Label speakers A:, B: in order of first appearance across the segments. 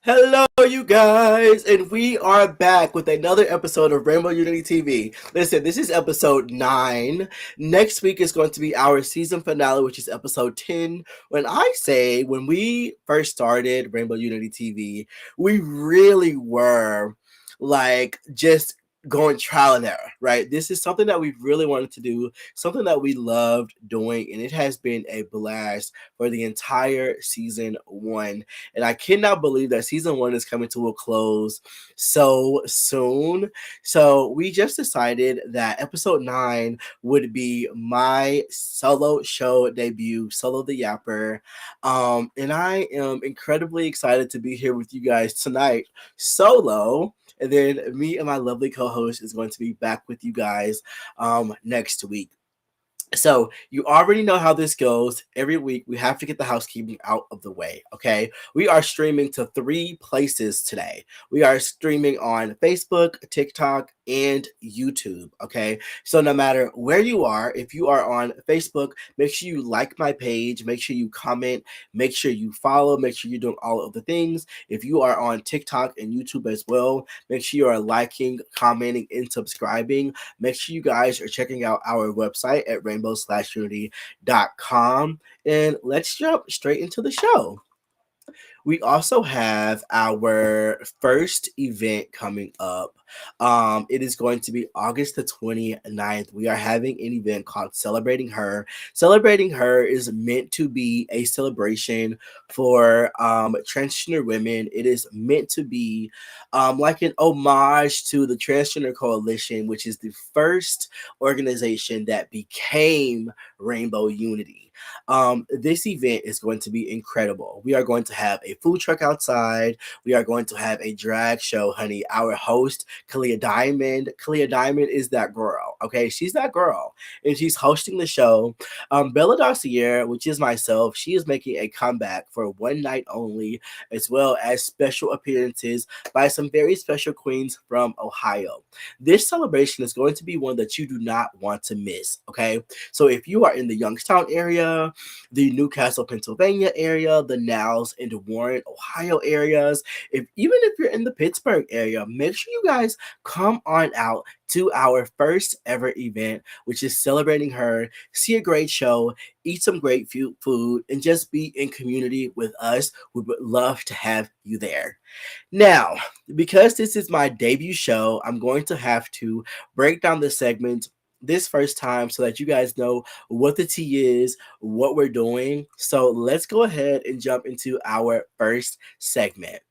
A: Hello, you guys, and we are back with another episode of Rainbow Unity TV. Listen, this is episode 9. Next week is going to be our season finale, which is episode 10. When we first started Rainbow Unity TV, we really were just going trial and error, right? This is something that we really wanted to do, something that we loved doing, and it has been a blast for the entire season 1. And I cannot believe that season 1 is coming to a close so soon. So we just decided that episode 9 would be my solo show debut, Solo the Yapper. And I am incredibly excited to be here with you guys tonight, solo. And then me and my lovely co-host is going to be back with you guys next week. So you already know how this goes. Every week we have to get the housekeeping out of the way. Okay, we are streaming to 3 places today. We are streaming on Facebook, TikTok, and YouTube. Okay, so no matter where you are, if you are on Facebook, make sure you like my page, make sure you comment, make sure you follow, make sure you're doing all of the things. If you are on TikTok and YouTube as well, make sure you are liking, commenting, and subscribing. Make sure you guys are checking out our website at rainbow-unity.com. And let's jump straight into the show. We also have our first event coming up. It is going to be August the 29th. We are having an event called Celebrating Her. Celebrating Her is meant to be a celebration for transgender women. It is meant to be like an homage to the Transgender Coalition, which is the first organization that became Rainbow Unity. This event is going to be incredible. We are going to have a food truck outside. We are going to have a drag show, honey. Our host, Kalia Diamond. Kalia Diamond is that girl, okay? She's that girl, and she's hosting the show. Bella Dossier, which is myself, she is making a comeback for one night only, as well as special appearances by some very special queens from Ohio. This celebration is going to be one that you do not want to miss, okay? So if you are in the Youngstown area, the Newcastle, Pennsylvania area, the Niles and Warren, Ohio areas, even if you're in the Pittsburgh area, make sure you guys come on out to our first ever event, which is Celebrating Her. See a great show, eat some great food, and just be in community with us. We would love to have you there. Now, because this is my debut show, I'm going to have to break down the segment this first time so that you guys know what the tea is, what we're doing. So let's go ahead and jump into our first segment.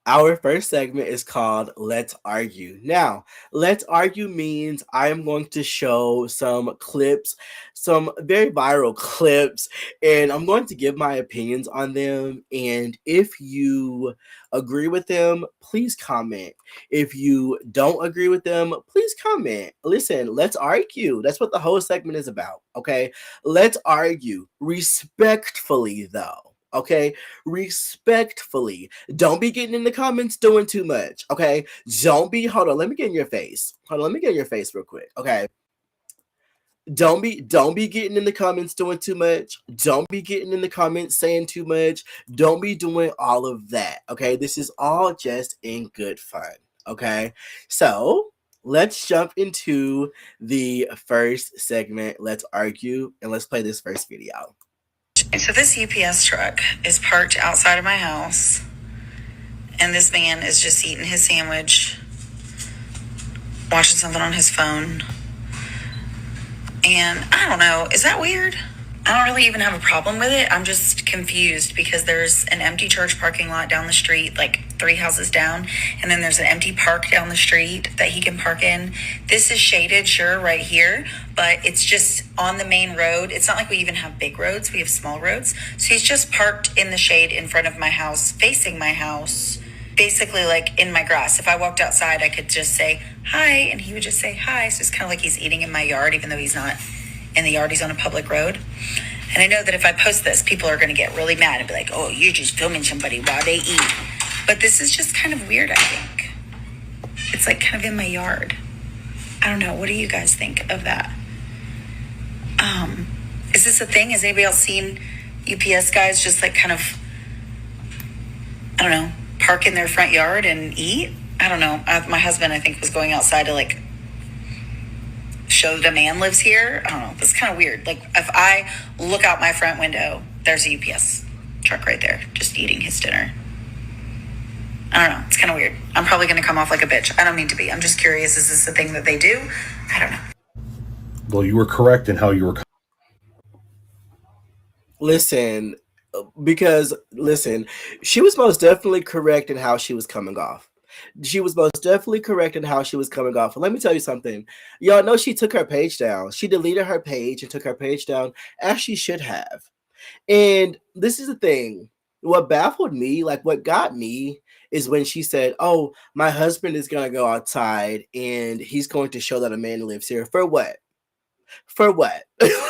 A: Our first segment is called Let's Argue. Now, Let's Argue means I am going to show some clips, some very viral clips, and I'm going to give my opinions on them. And if you agree with them, please comment. If you don't agree with them, please comment. Listen, let's argue. That's what the whole segment is about, okay? Let's argue respectfully, though. Okay, respectfully. Don't be getting in the comments doing too much. Okay, hold on, let me get in your face. Hold on, let me get in your face real quick. Okay. Don't be getting in the comments doing too much. Don't be getting in the comments saying too much. Don't be doing all of that. Okay, this is all just in good fun. Okay, so let's jump into the first segment. Let's argue and let's play this first video.
B: So this UPS truck is parked outside of my house, and this man is just eating his sandwich, watching something on his phone. And I don't know, is that weird? I don't really even have a problem with it. I'm just confused because there's an empty church parking lot down the street, like 3 houses down, and then there's an empty park down the street that he can park in. This is shaded, sure, right here, but it's just on the main road. It's not like we even have big roads, we have small roads. So he's just parked in the shade in front of my house, facing my house, basically like in my grass. If I walked outside, I could just say hi, and he would just say hi. So it's kind of like he's eating in my yard, even though he's not in the yard, he's on a public road. And I know that if I post this, people are going to get really mad and be like, oh, you're just filming somebody while they eat. But this is just kind of weird, I think. It's like kind of in my yard. I don't know. What do you guys think of that? Is this a thing? Has anybody else seen UPS guys just like kind of I don't know, park in their front yard and eat. I don't know. My husband, I think, was going outside to like show that a man lives here. I don't know. That's kind of weird. Like if I look out my front window, there's a UPS truck right there, just eating his dinner. I don't know. It's kind of weird. I'm probably going to come off like a bitch. I don't mean to be. I'm just curious. Is this a thing that they do? I don't know.
C: Well, you were correct in how you were.
A: Listen, listen, she was most definitely correct in how she was coming off. She was most definitely correct in how she was coming off. And let me tell you something. Y'all know she took her page down. She deleted her page and took her page down as she should have. And this is the thing. What baffled me, like what got me, is when she said, "Oh, my husband is gonna go outside and he's going to show that a man lives here." For what? For what?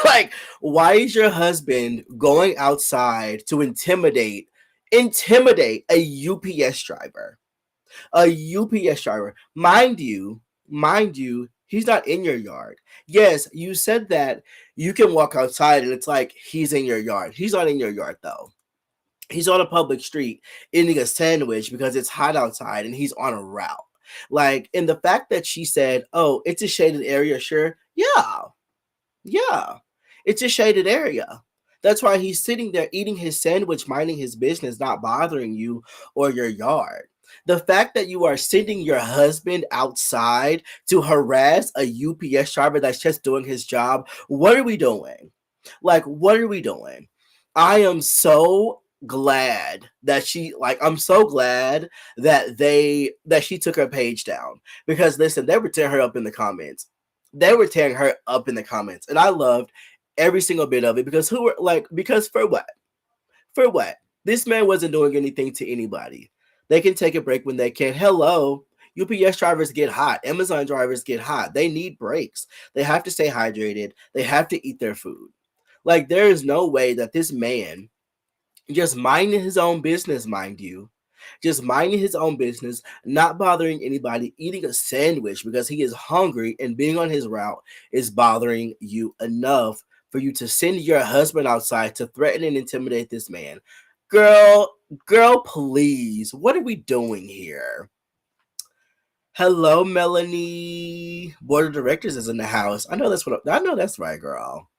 A: Like, why is your husband going outside to intimidate a UPS driver? A UPS driver. Mind you, he's not in your yard. Yes, you said that you can walk outside and it's like he's in your yard. He's not in your yard though. He's on a public street eating a sandwich because it's hot outside and he's on a route. Like, and the fact that she said, "Oh, it's a shaded area," sure. Yeah, it's a shaded area. That's why he's sitting there eating his sandwich, minding his business, not bothering you or your yard. The fact that you are sending your husband outside to harass a UPS driver that's just doing his job, what are we doing? Like, what are we doing? I am so glad that I'm so glad that she took her page down, because listen, they were tearing her up in the comments. And I loved every single bit of it, because because for what? For what? This man wasn't doing anything to anybody. They can take a break when they can. Hello. UPS drivers get hot. Amazon drivers get hot. They need breaks. They have to stay hydrated. They have to eat their food. Like, there is no way that this man, just minding his own business, mind you, just minding his own business, not bothering anybody, eating a sandwich because he is hungry and being on his route, is bothering you enough for you to send your husband outside to threaten and intimidate this man. Girl, please. What are we doing here? Hello, Melanie. Board of directors is in the house. I know that's right, girl.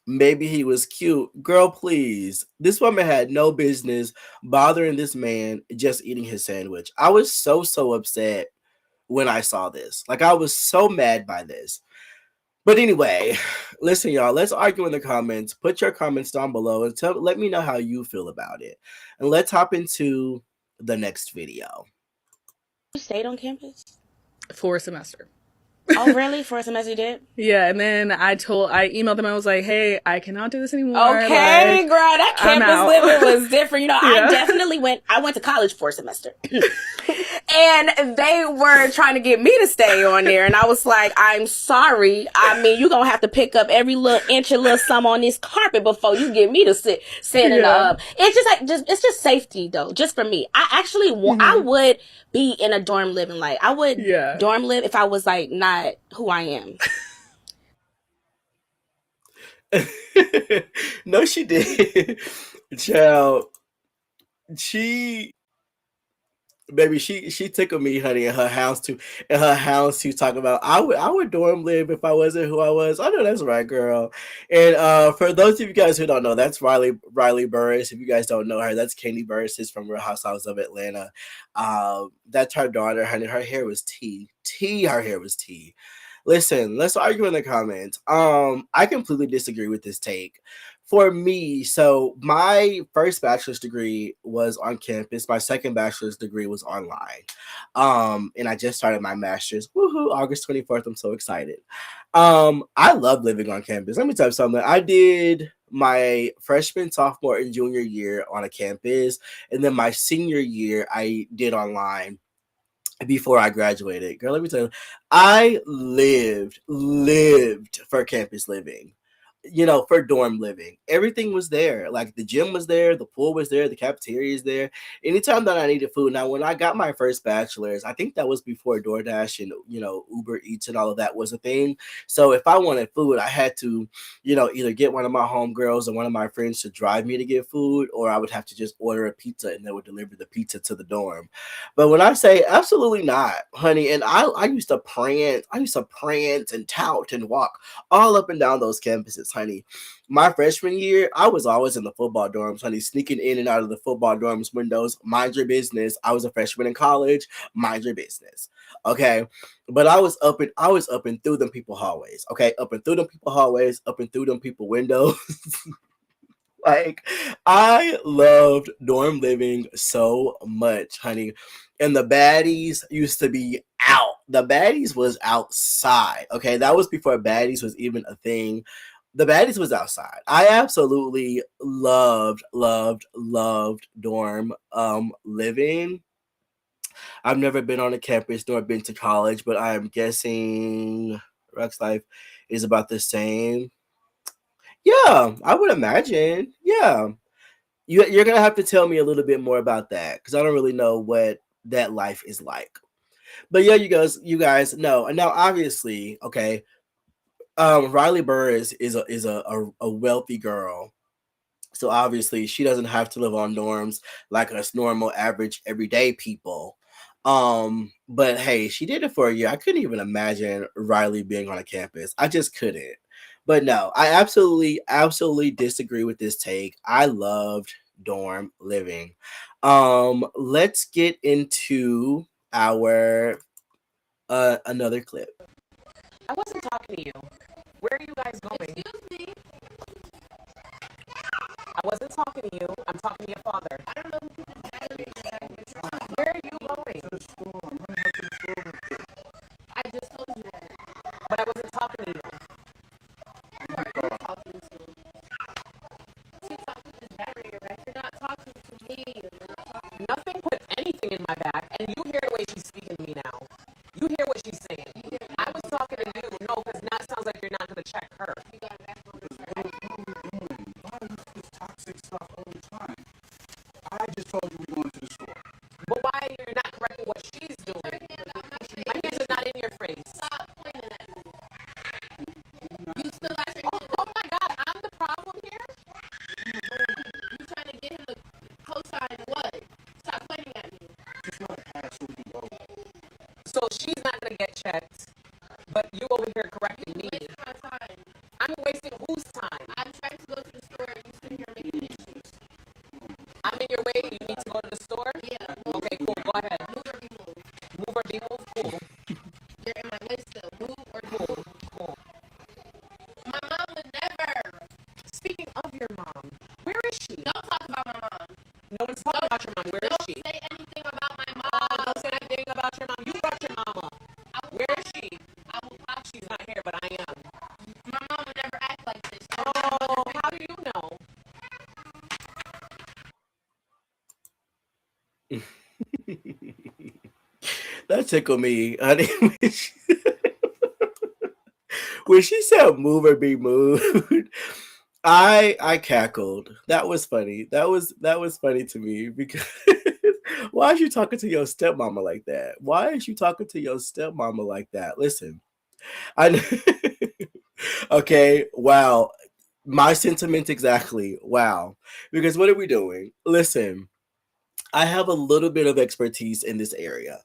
A: Maybe he was cute. Girl, please. This woman had no business bothering this man just eating his sandwich. I was so upset when I saw this. Like, I was so mad by this. But anyway, listen, y'all, let's argue in the comments. Put your comments down below and let me know how you feel about it. And let's hop into the next video.
D: You stayed on campus?
E: For a semester.
D: Oh, really? For a semester you did?
E: Yeah, and then I emailed them. I was like, "Hey, I cannot do this anymore."
D: Okay,
E: like,
D: girl, that campus living was different. You know,
E: Yeah.
D: I went to college for a semester. And they were trying to get me to stay on there. And I was like, "I'm sorry. I mean, you're going to have to pick up every little inch of little something on this carpet before you get me to sit in up." It's it's just safety though, just for me. I actually I would be in a dorm living. Like, I would dorm live if I was like not who I am.
A: No, she did. Child, she tickled me, honey, in her house to talk about I would dorm live if I wasn't who I was. I know that's right, girl. And for those of you guys who don't know, that's Riley Burris. If you guys don't know her, that's Kandi Burris, is from Real Housewives of Atlanta. That's her daughter, honey. Her hair was tea. Her hair was tea. Listen, let's argue in the comments. I completely disagree with this take. For me, so my first bachelor's degree was on campus. My second bachelor's degree was online. And I just started my master's. Woohoo, August 24th. I'm so excited. I love living on campus. Let me tell you something. I did my freshman, sophomore, and junior year on a campus. And then my senior year, I did online before I graduated. Girl, let me tell you, I lived for campus living. for dorm living. Everything was there. Like the gym was there, the pool was there, the cafeteria is there. Anytime that I needed food. Now, when I got my first bachelor's, I think that was before DoorDash and Uber Eats and all of that was a thing. So if I wanted food, I had to, either get one of my homegirls or one of my friends to drive me to get food, or I would have to just order a pizza and they would deliver the pizza to the dorm. But when I say absolutely not, honey, and I used to prance and tout and walk all up and down those campuses, honey. My freshman year, I was always in the football dorms, honey, sneaking in and out of the football dorms windows. Mind your business. I was a freshman in college. Mind your business. Okay. But I was up and through them people hallways. Okay. Up and through them people hallways, up and through them people windows. Like, I loved dorm living so much, honey. And the baddies used to be out. The baddies was outside. Okay. That was before baddies was even a thing. The baddies was outside. I absolutely loved dorm living. I've never been on a campus nor been to college, but I am guessing Rex life is about the same. Yeah, I would imagine. Yeah. You're gonna have to tell me a little bit more about that because I don't really know what that life is like. But yeah, you guys know. And now obviously, okay, Riley Burr is a wealthy girl. So obviously she doesn't have to live on dorms like us normal, average, everyday people. But hey, she did it for a year. I couldn't even imagine Riley being on a campus. I just couldn't. But no, I absolutely disagree with this take. I loved dorm living. Let's get into our another clip.
F: I wasn't talking to you. Where are you guys going?
G: Excuse me.
F: I wasn't talking to you. I'm talking to your father.
G: I don't know who
F: Where are you going?
C: To the school. I'm going to go to the school real quick.
G: I just told you that.
F: But I wasn't talking to you.
G: Who are you talking to? She's talking to this barrier, right? You're not talking to me. You're not talking
F: Nothing puts anything in my back, and you hear the way she's speaking to me now. You hear what she's saying. I was talking to you. No, because now it sounds like you're not going to check her.
G: You got a backbone.
C: What are we doing? Why is this toxic stuff all the time? I just told you we're going to the store.
F: But why you're not correcting what she's doing? My hands are not in your face.
G: Stop pointing at me. You still acting.
F: Oh my God, I'm the problem here?
G: You trying to get him to co-sign what? Stop pointing at me.
C: Just let it pass so we can go.
F: So she's not going to get checked, but you over here correcting me.
G: Waste my time.
F: I'm wasting whose time?
G: I'm trying to go to the store and you sitting here making issues.
F: I'm in your way. You need to go to the store?
G: Yeah.
F: Okay, cool. Go ahead.
G: Move or be moved.
F: Move or be moved? Cool.
G: You're in my way still. Move or be
F: Cool.
G: moved.
F: Cool.
G: My mom would never.
F: Speaking of your mom, where is she?
G: Don't talk about my mom.
F: No one's talking about your mom. Where is
G: Don't
F: she?
G: say anything about my
F: Oh,
G: mom.
F: don't say anything about your mom. You brought your mama. Where is she?
G: I will pop you.
F: She's not here, but I am.
G: My mom would never act like this.
F: Oh, how do you know?
A: That tickled me, honey. When she said move or be moved, I cackled. That was funny. That was funny to me because why is you talking to your stepmama like that? Why is you talking to your stepmama like that? Listen, I okay, wow. My sentiments exactly. Wow. Because what are we doing? Listen, I have a little bit of expertise in this area.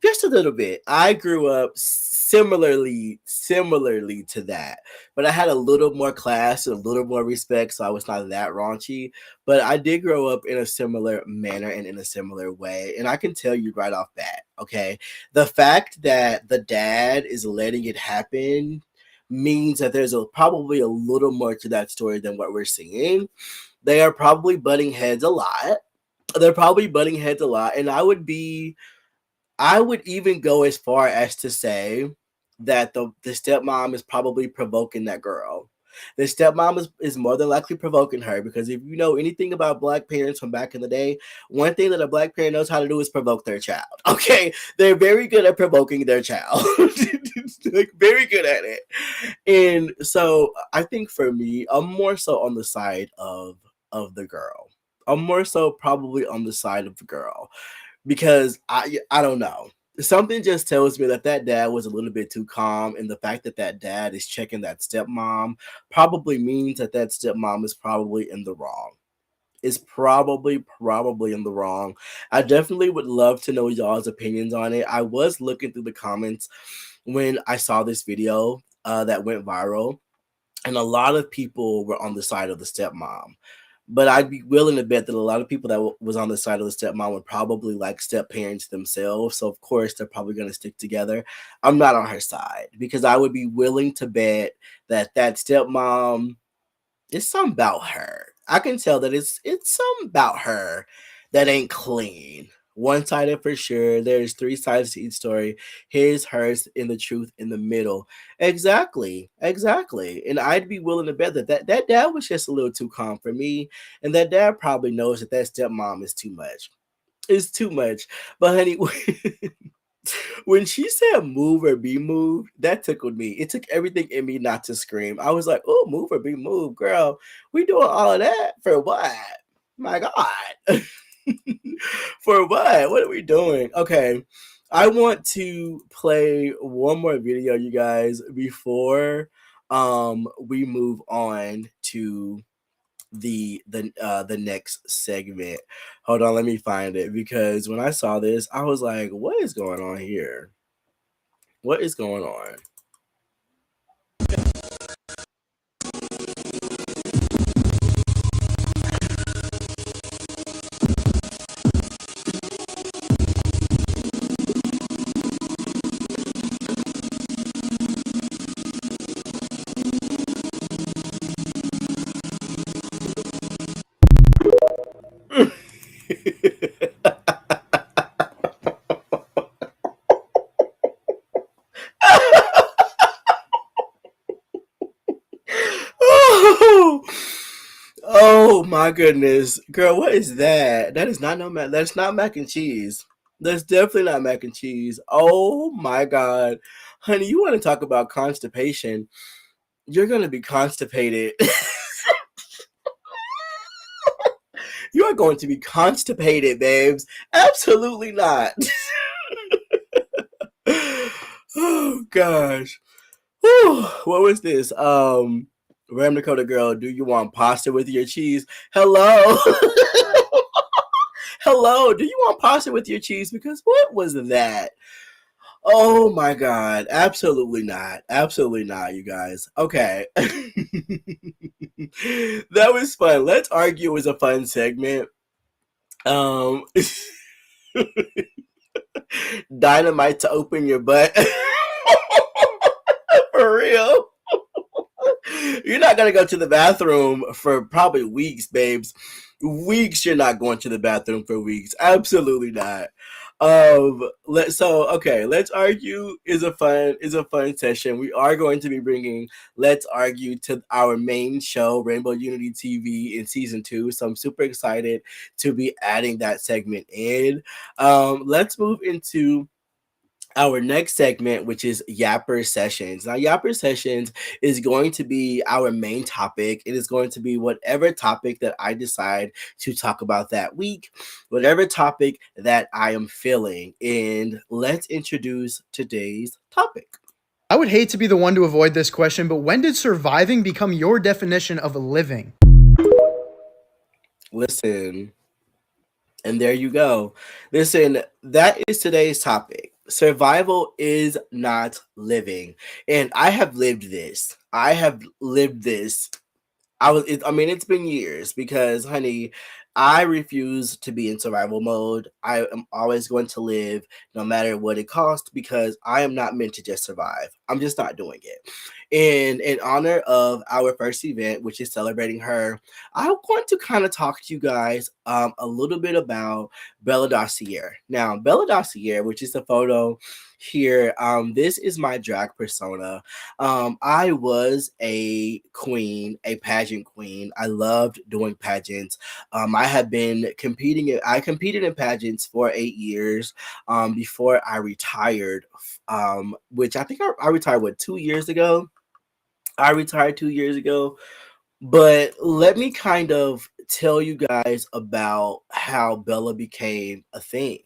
A: Just a little bit. I grew up similarly to that, but I had a little more class and a little more respect, so I was not that raunchy. But I did grow up in a similar manner and in a similar way, and I can tell you right off bat, okay, the fact that the dad is letting it happen means that there's probably a little more to that story than what we're seeing. They are probably butting heads a lot. And I would even go as far as to say that the stepmom is probably provoking that girl. The stepmom is more than likely provoking her, because if you know anything about Black parents from back in the day, one thing that a Black parent knows how to do is provoke their child. Okay, they're very good at provoking their child, like very good at it. And so I think for me, I'm more so on the side of the girl. I'm more so probably on the side of the girl, because I don't know. Something just tells me that dad was a little bit too calm, and the fact that dad is checking that stepmom probably means that stepmom is probably in the wrong. Is probably in the wrong. I definitely would love to know y'all's opinions on it. I was looking through the comments when I saw this video that went viral, and a lot of people were on the side of the stepmom. But I'd be willing to bet that a lot of people that was on the side of the stepmom were probably like step parents themselves. So of course they're probably going to stick together. I'm not on her side, because I would be willing to bet that stepmom, it's something about her. I can tell that it's something about her that ain't clean. One-sided for sure. There's three sides to each story: his, hers, and the truth in the middle. Exactly. And I'd be willing to bet that dad was just a little too calm for me, and that dad probably knows that stepmom is too much. It's too much. But honey, when she said move or be moved, that tickled me. It took everything in me not to scream. I was like, oh, move or be moved, girl. We doing all of that for what? My God. For what? What are we doing? Okay. I want to play one more video, you guys, before we move on to the next segment. Hold on, let me find it, because when I saw this, I was like, what is going on here? What is going on? Oh my goodness, girl, what is that? That is not that's not mac and cheese. That's definitely not mac and cheese. Oh my God, honey, you want to talk about constipation? You're gonna be constipated. You are going to be constipated, babes. Absolutely not. Oh gosh. Whew. What was this? Ram Dakota girl, do you want pasta with your cheese? Hello. Hello, do you want pasta with your cheese? Because what was that? Oh my God. Absolutely not. Absolutely not, you guys. Okay. That was fun. Let's Argue was a fun segment. Dynamite to open your butt. For real. You're not gonna go to the bathroom for probably weeks, babes. Weeks. You're not going to the bathroom for weeks. Absolutely not. Let's Argue is a fun session. We are going to be bringing Let's Argue to our main show, Rainbow Unity TV, in season 2. So I'm super excited to be adding that segment in. Let's move into our next segment, which is Yapper Sessions. Now, Yapper Sessions is going to be our main topic. It is going to be whatever topic that I decide to talk about that week, whatever topic that I am feeling. And let's introduce today's topic.
H: I would hate to be the one to avoid this question, but when did surviving become your definition of living?
A: Listen, and there you go. Listen, that is today's topic. Survival is not living. And I have lived this. It's been years, because, honey, I refuse to be in survival mode. I am always going to live no matter what it costs, because I am not meant to just survive. I'm just not doing it. in honor of our first event, which is celebrating her, I want to kind of talk to you guys a little bit about Bella Dossier. Now, Bella Dossier, which is the photo here, this is my drag persona. I was a queen, a pageant queen. I loved doing pageants. I had been competing. I competed in pageants for 8 years before I retired, which I think I retired, what, 2 years ago? I retired 2 years ago. But let me kind of tell you guys about how Bella became a thing.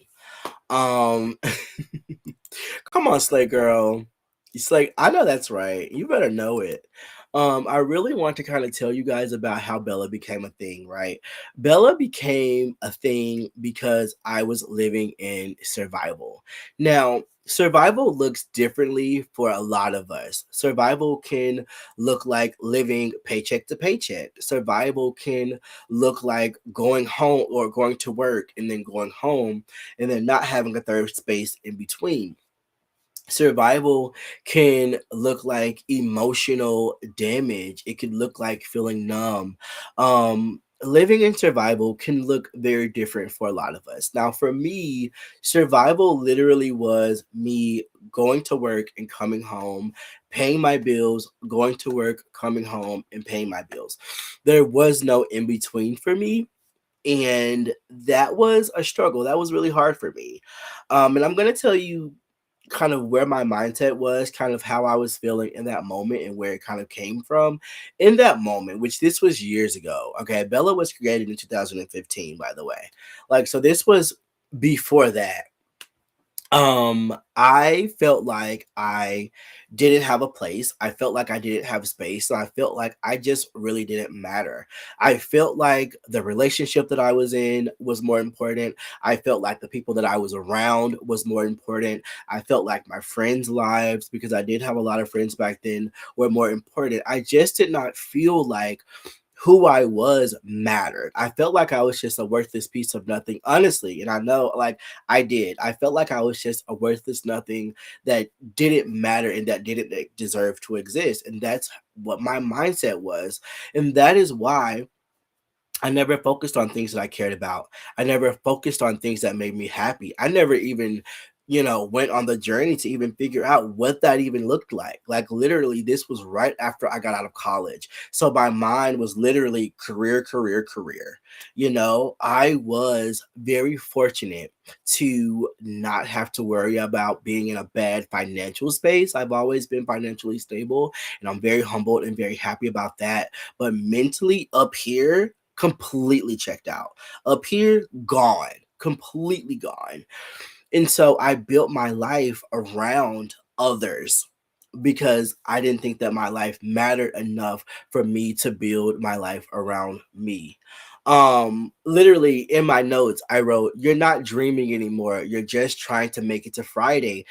A: Um, Come on, Slay Girl. It's like, I know that's right. You better know it. I really want to kind of tell you guys about how Bella became a thing, right? Bella became a thing because I was living in survival. Now, survival looks differently for a lot of us. Survival can look like living paycheck to paycheck. Survival can look like going home or going to work and then going home and then not having a third space in between. Survival can look like emotional damage. It could look like feeling numb. Living in survival can look very different for a lot of us. Now, for me, survival literally was me going to work and coming home, paying my bills, going to work, coming home, and paying my bills. There was no in between for me. And that was a struggle. That was really hard for me. And I'm going to tell you kind of where my mindset was, kind of how I was feeling in that moment and where it kind of came from in that moment, which this was years ago. Okay. Bella was created in 2015, by the way. Like, so this was before that. I felt like I didn't have a place. I felt like I didn't have space. So I felt like I just really didn't matter. I felt like the relationship that I was in was more important. I felt like the people that I was around was more important. I felt like my friends' lives, because I did have a lot of friends back then, were more important. I just did not feel like who I was mattered. I felt like I was just a worthless piece of nothing, honestly. And I know, like, I did. I felt like I was just a worthless nothing that didn't matter and that didn't deserve to exist. And that's what my mindset was. And that is why I never focused on things that I cared about. I never focused on things that made me happy. I never even, went on the journey to even figure out what that even looked like. Like, literally, this was right after I got out of college. So my mind was literally career, career, career. I was very fortunate to not have to worry about being in a bad financial space. I've always been financially stable, and I'm very humbled and very happy about that. But mentally, up here, completely checked out. Up here, gone, completely gone. And so I built my life around others because I didn't think that my life mattered enough for me to build my life around me. Literally in my notes, I wrote, "You're not dreaming anymore. You're just trying to make it to Friday."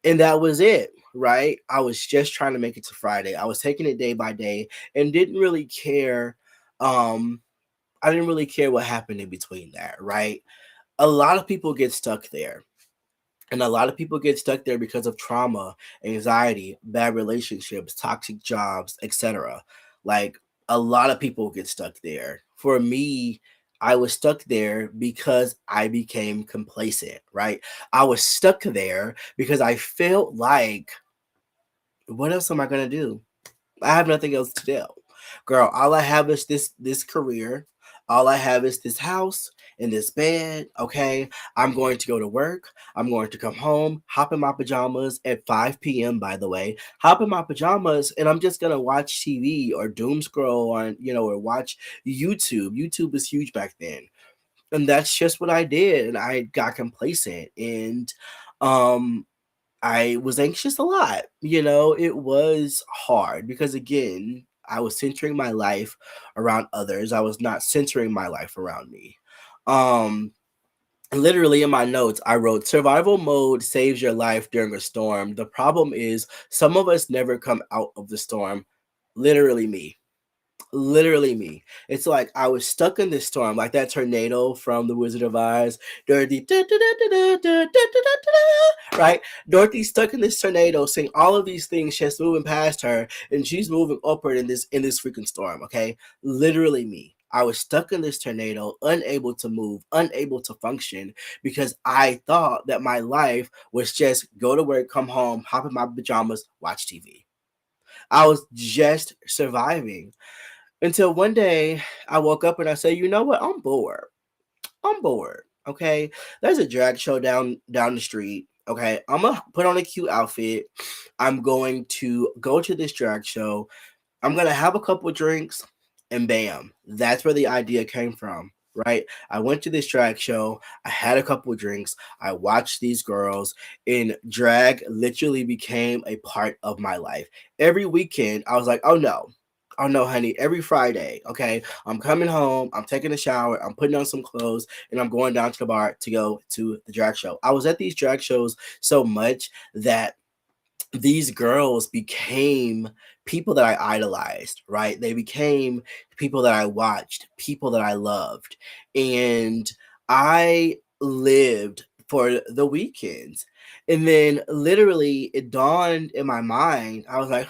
A: And that was it, right? I was just trying to make it to Friday. I was taking it day by day and didn't really care. Um, I didn't really care what happened in between that, right? A lot of people get stuck there. And a lot of people get stuck there because of trauma, anxiety, bad relationships, toxic jobs, etc. Like, a lot of people get stuck there. For me, I was stuck there because I became complacent, right? I was stuck there because I felt like, what else am I going to do? I have nothing else to do. Girl, all I have is this career. All I have is this house and this bed, okay? I'm going to go to work. I'm going to come home, hop in my pajamas at 5 p.m., by the way. Hop in my pajamas, and I'm just going to watch TV or doom scroll on, or watch YouTube. YouTube was huge back then. And that's just what I did. And I got complacent. And I was anxious a lot. It was hard because, again, I was centering my life around others. I was not centering my life around me. Um, Literally in my notes, I wrote, "Survival mode saves your life during a storm. The problem is some of us never come out of the storm." Literally me. Literally me. It's like I was stuck in this storm, like that tornado from The Wizard of Oz. Dorothy, right? Dorothy's stuck in this tornado, seeing all of these things just moving past her, and she's moving upward in this freaking storm. Okay, literally me. I was stuck in this tornado, unable to move, unable to function, because I thought that my life was just go to work, come home, hop in my pajamas, watch TV. I was just surviving. Until one day I woke up and I said, you know what? I'm bored. I'm bored. Okay. There's a drag show down the street. Okay. I'm gonna put on a cute outfit. I'm going to go to this drag show. I'm gonna have a couple drinks, and bam. That's where the idea came from. Right. I went to this drag show. I had a couple drinks. I watched these girls, and drag literally became a part of my life. Every weekend, I was like, oh no. Oh no, honey, every Friday, okay, I'm coming home, I'm taking a shower, I'm putting on some clothes, and I'm going down to the bar to go to the drag show. I was at these drag shows so much that these girls became people that I idolized, right? They became people that I watched, people that I loved. And I lived for the weekends. And then literally it dawned in my mind. I was like,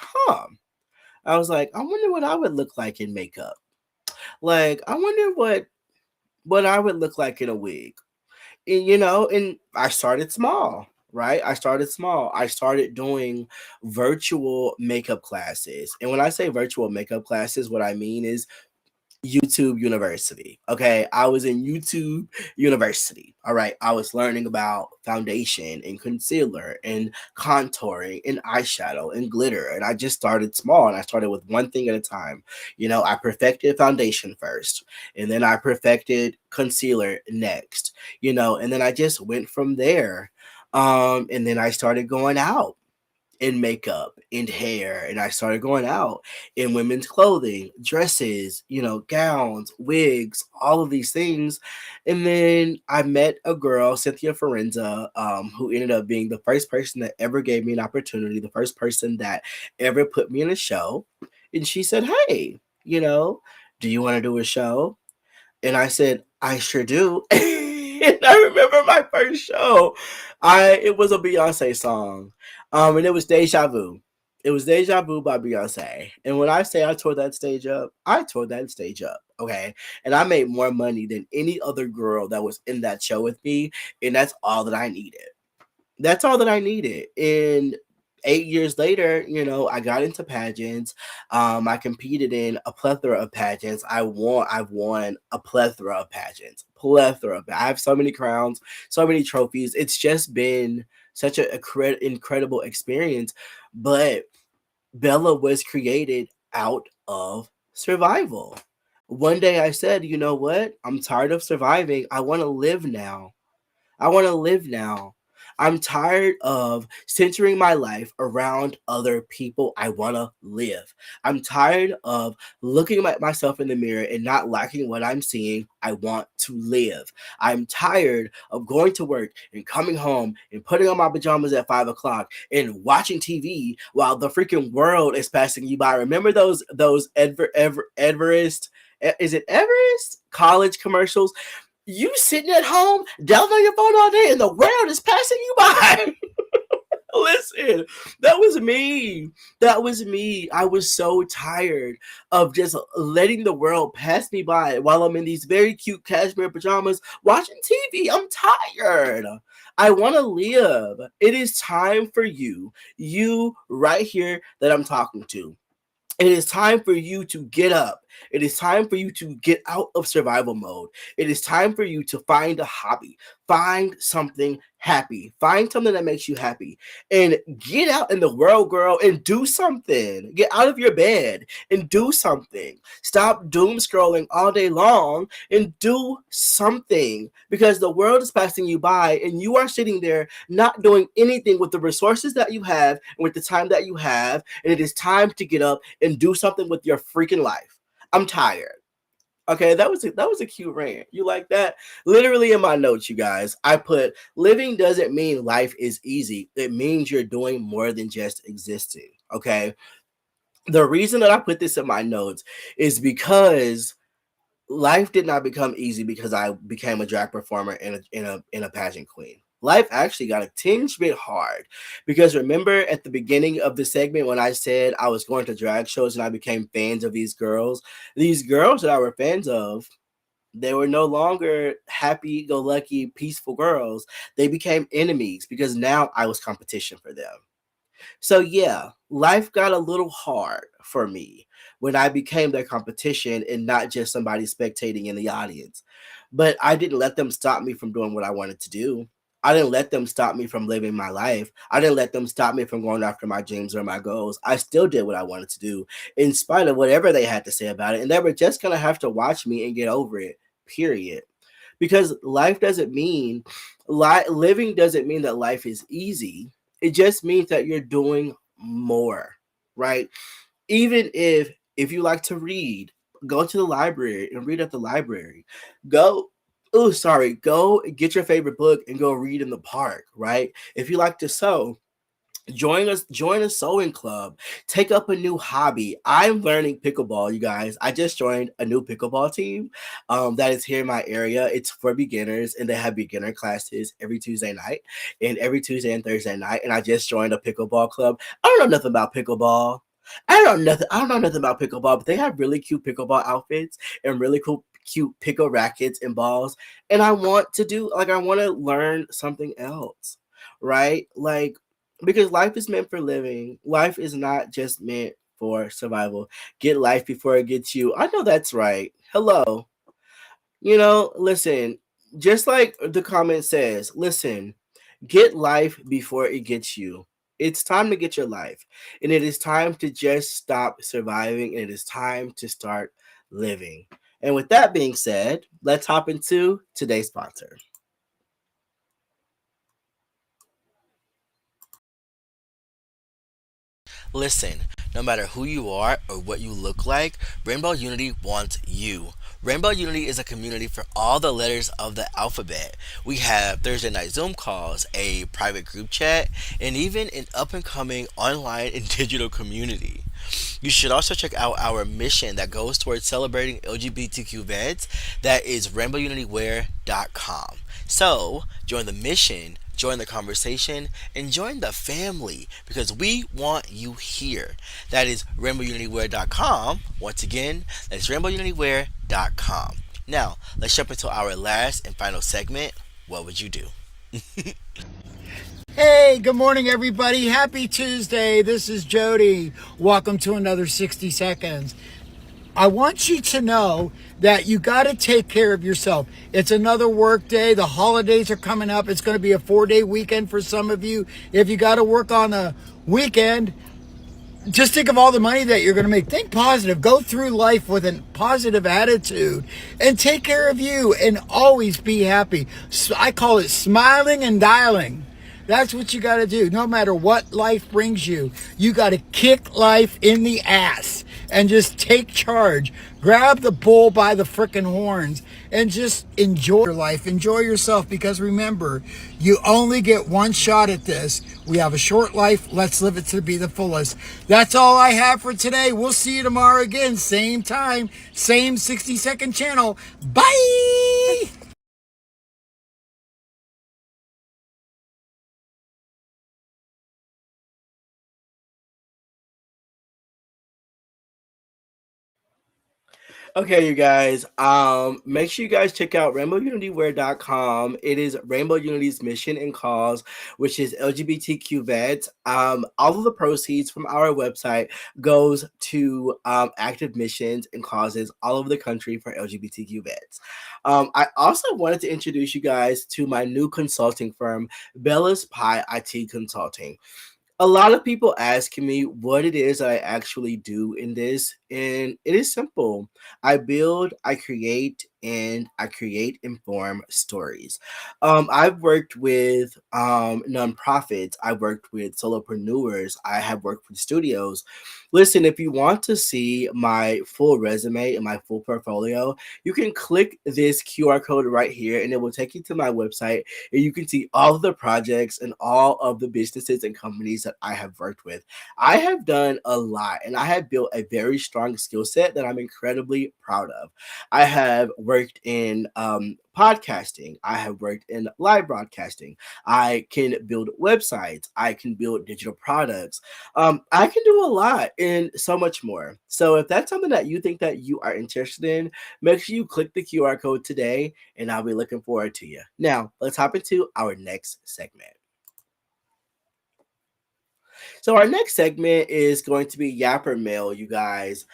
A: I was like, I wonder what I would look like in makeup. Like, I wonder what I would look like in a wig. And I started small, right? I started small. I started doing virtual makeup classes. And when I say virtual makeup classes, what I mean is YouTube University. Okay. I was in YouTube University. All right. I was learning about foundation and concealer and contouring and eyeshadow and glitter. And I just started small, and I started with one thing at a time. I perfected foundation first, and then I perfected concealer next, and then I just went from there. And then I started going out in makeup and hair, and I started going out in women's clothing, dresses, gowns, wigs, all of these things. And then I met a girl, Cynthia Forenza, who ended up being the first person that ever gave me an opportunity, the first person that ever put me in a show. And she said, hey, do you want to do a show? And I said, I sure do. And I remember my first show. It was a Beyonce song. And it was Deja Vu. It was Deja Vu by Beyonce. And when I say I tore that stage up, I tore that stage up. Okay. And I made more money than any other girl that was in that show with me. And that's all that I needed. That's all that I needed. And 8 years later, I got into pageants. I competed in a plethora of pageants. I've won a plethora of pageants. I have so many crowns, so many trophies. It's just been such an incredible experience. But Bella was created out of survival. One day I said, you know what? I'm tired of surviving. I want to live now. I'm tired of centering my life around other people. I want to live. I'm tired of looking at myself in the mirror and not liking what I'm seeing. I want to live. I'm tired of going to work and coming home and putting on my pajamas at 5 o'clock and watching TV while the freaking world is passing you by. Remember those Everest? Is it Everest? College commercials? You sitting at home, down on your phone all day, and the world is passing you by. Listen, that was me. I was so tired of just letting the world pass me by while I'm in these very cute cashmere pajamas watching TV. I'm tired. I want to live. It is time for you right here that I'm talking to. It is time for you to get up. It is time for you to get out of survival mode. It is time for you to find a hobby. Find something happy. Find something that makes you happy. And get out in the world, girl, and do something. Get out of your bed and do something. Stop doom scrolling all day long and do something. Because the world is passing you by and you are sitting there not doing anything with the resources that you have and with the time that you have. And it is time to get up and do something with your freaking life. I'm tired. Okay, that was a cute rant. You like that? Literally in my notes, you guys, I put living doesn't mean life is easy. It means you're doing more than just existing. Okay. The reason that I put this in my notes is because life did not become easy because I became a drag performer and a pageant queen. Life actually got a tinge bit hard because remember at the beginning of the segment when I said I was going to drag shows and I became fans of these girls that I were fans of, they were no longer happy go lucky peaceful girls. They became enemies because now I was competition for them. So yeah, life got a little hard for me when I became their competition and not just somebody spectating in the audience. But I didn't let them stop me from doing what I wanted to do. I didn't let them stop me from living my life. I didn't let them stop me from going after my dreams or my goals. I still did what I wanted to do in spite of whatever they had to say about it. And they were just going to have to watch me and get over it, period. Because life doesn't mean, living doesn't mean that life is easy. It just means that you're doing more, right? Even if you like to read, go to the library and read at the library. Go get your favorite book and go read in the park, right? If you like to sew, join a sewing club, take up a new hobby. I'm learning pickleball, you guys. I just joined a new pickleball team that is here in my area. It's for beginners and they have beginner classes every Tuesday night and every Tuesday and Thursday night, and I just joined a pickleball club. I don't know nothing about pickleball. I don't know nothing about pickleball, but they have really cute pickleball outfits and really cool cute pickle rackets and balls, and I want to learn something else, right? Like, because life is meant for living. Life is not just meant for survival. Get life before it gets you. I know that's right. Hello. Listen, just like the comment says, listen, get life before it gets you. It's time to get your life. And it is time to just stop surviving. And it is time to start living. And with that being said, let's hop into today's sponsor. Listen, no matter who you are or what you look like, Rainbow Unity wants you. Rainbow Unity is a community for all the letters of the alphabet. We have Thursday night Zoom calls, a private group chat, and even an up and coming online and digital community. You should also check out our mission that goes towards celebrating LGBTQ vets. That is rainbowunitywear.com. So, join the mission, join the conversation, and join the family because we want you here. That is rainbowunitywear.com. Once again, that's rainbowunitywear.com. Now, let's jump into our last and final segment. What would you do?
I: Hey, good morning, everybody. Happy Tuesday. This is Jody. Welcome to another 60 Seconds. I want you to know that you got to take care of yourself. It's another work day. The holidays are coming up. It's going to be a 4-day weekend for some of you. If you got to work on a weekend, just think of all the money that you're going to make. Think positive. Go through life with a positive attitude and take care of you and always be happy. I call it smiling and dialing. That's what you got to do. No matter what life brings you, you got to kick life in the ass and just take charge. Grab the bull by the frickin' horns and just enjoy your life. Enjoy yourself, because remember, you only get one shot at this. We have a short life. Let's live it to be the fullest. That's all I have for today. We'll see you tomorrow again. Same time, same 60-second channel. Bye!
A: Okay, you guys. Make sure you guys check out rainbowunitywear.com. It is Rainbow Unity's mission and cause, which is LGBTQ vets. All of the proceeds from our website goes to active missions and causes all over the country for LGBTQ vets. I also wanted to introduce you guys to my new consulting firm, Bella's Pie IT Consulting. A lot of people asking me what it is I actually do in this, and it is simple. I build, I create, and I create informed stories. I've worked with nonprofits, I've worked with solopreneurs, I have worked with studios. Listen, if you want to see my full resume and my full portfolio, you can click this QR code right here and it will take you to my website and you can see all of the projects and all of the businesses and companies that I have worked with. I have done a lot and I have built a very strong skill set that I'm incredibly proud of. I have worked in podcasting. I have worked in live broadcasting. I can build websites. I can build digital products. I can do a lot and so much more. So if that's something that you think that you are interested in, make sure you click the QR code today and I'll be looking forward to you. Now, let's hop into our next segment. So our next segment is going to be Yapper Mail, you guys.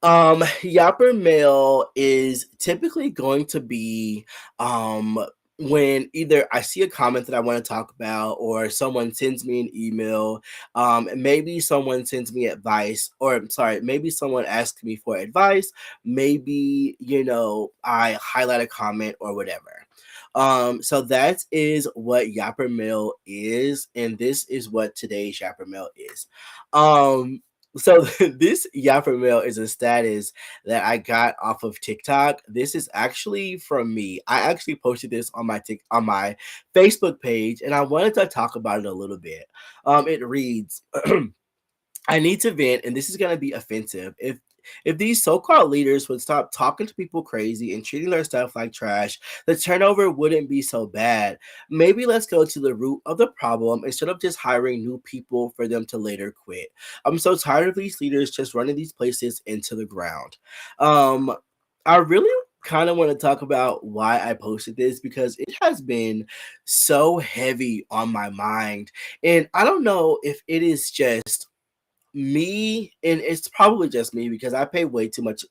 A: Yapper Mail is typically going to be when either I see a comment that I want to talk about or someone sends me an email, maybe someone sends me advice, or I'm sorry, maybe someone asks me for advice, maybe, I highlight a comment or whatever. So that is what Yapper Mail is, and this is what today's Yapper Mail is. So this Yapper Mail is a status that I got off of TikTok. This is actually from me. I actually posted this on my Facebook page, and I wanted to talk about it a little bit. It reads, I need to vent, and this is going to be offensive. If these so-called leaders would stop talking to people crazy and treating their stuff like trash, the turnover wouldn't be so bad. Maybe let's go to the root of the problem instead of just hiring new people for them to later quit. I'm so tired of these leaders just running these places into the ground. I really kind of want to talk about why I posted this because it has been so heavy on my mind. And I don't know if it is just me, and it's probably just me because I pay way too much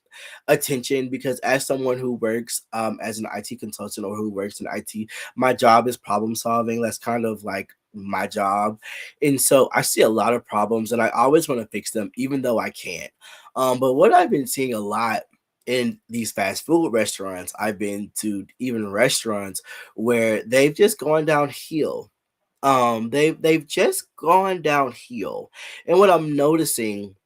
A: attention because as someone who works as an IT consultant or who works in IT, my job is problem solving. That's kind of like my job. And so I see a lot of problems and I always want to fix them even though I can't. But what I've been seeing a lot in these fast food restaurants, I've been to even restaurants where they've just gone downhill. They've just gone downhill. And what I'm noticing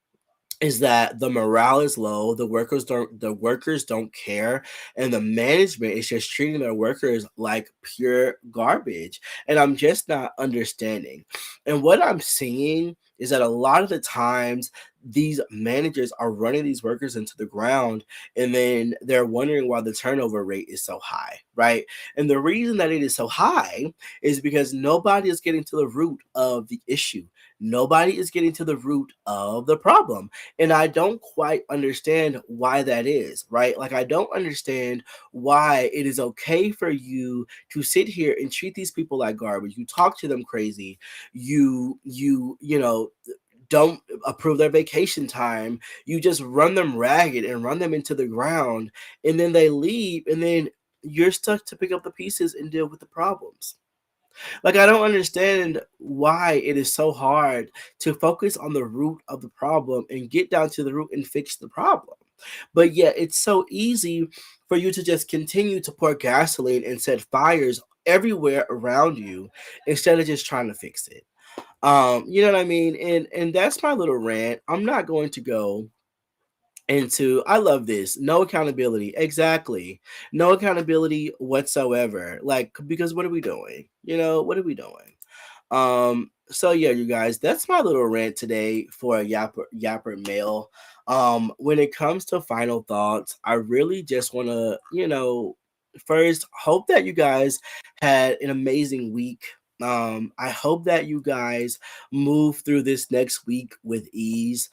A: is that the morale is low, the workers don't care, and the management is just treating their workers like pure garbage. And I'm just not understanding. And what I'm seeing is that a lot of the times these managers are running these workers into the ground and then they're wondering why the turnover rate is so high, right? And the reason that it is so high is because nobody is getting to the root of the issue. Nobody is getting to the root of the problem. And I don't quite understand why that is, right? Like, I don't understand why it is okay for you to sit here and treat these people like garbage. You talk to them crazy. You don't approve their vacation time. You just run them ragged and run them into the ground. And then they leave. And then you're stuck to pick up the pieces and deal with the problems. Like, I don't understand why it is so hard to focus on the root of the problem and get down to the root and fix the problem. But yet, it's so easy for you to just continue to pour gasoline and set fires everywhere around you instead of just trying to fix it. You know what I mean? And that's my little rant. I'm not going to go into I love this. No accountability. Exactly. No accountability whatsoever. Like, because what are we doing? What are we doing? So yeah, you guys, that's my little rant today for a Yapper Mail. When it comes to final thoughts, I really just want to, first hope that you guys had an amazing week. I hope that you guys move through this next week with ease.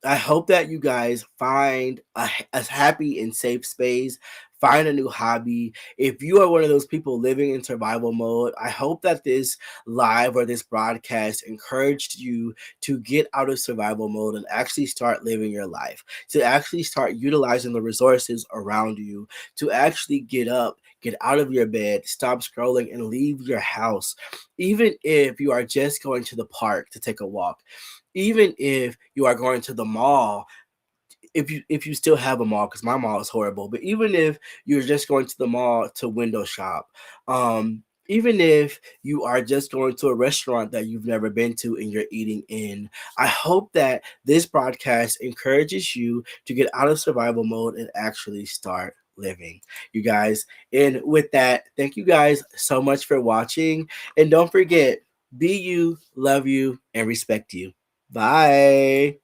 A: I hope that you guys find a happy and safe space. Find a new hobby. If you are one of those people living in survival mode, I hope that this live or this broadcast encouraged you to get out of survival mode and actually start living your life, to actually start utilizing the resources around you, to actually get up, get out of your bed, stop scrolling, and leave your house. Even if you are just going to the park to take a walk, even if you are going to the mall, if you still have a mall, because my mall is horrible, but even if you're just going to the mall to window shop, even if you are just going to a restaurant that you've never been to and you're eating in, I hope that this broadcast encourages you to get out of survival mode and actually start living, you guys. And with that, thank you guys so much for watching. And don't forget, be you, love you, and respect you. Bye.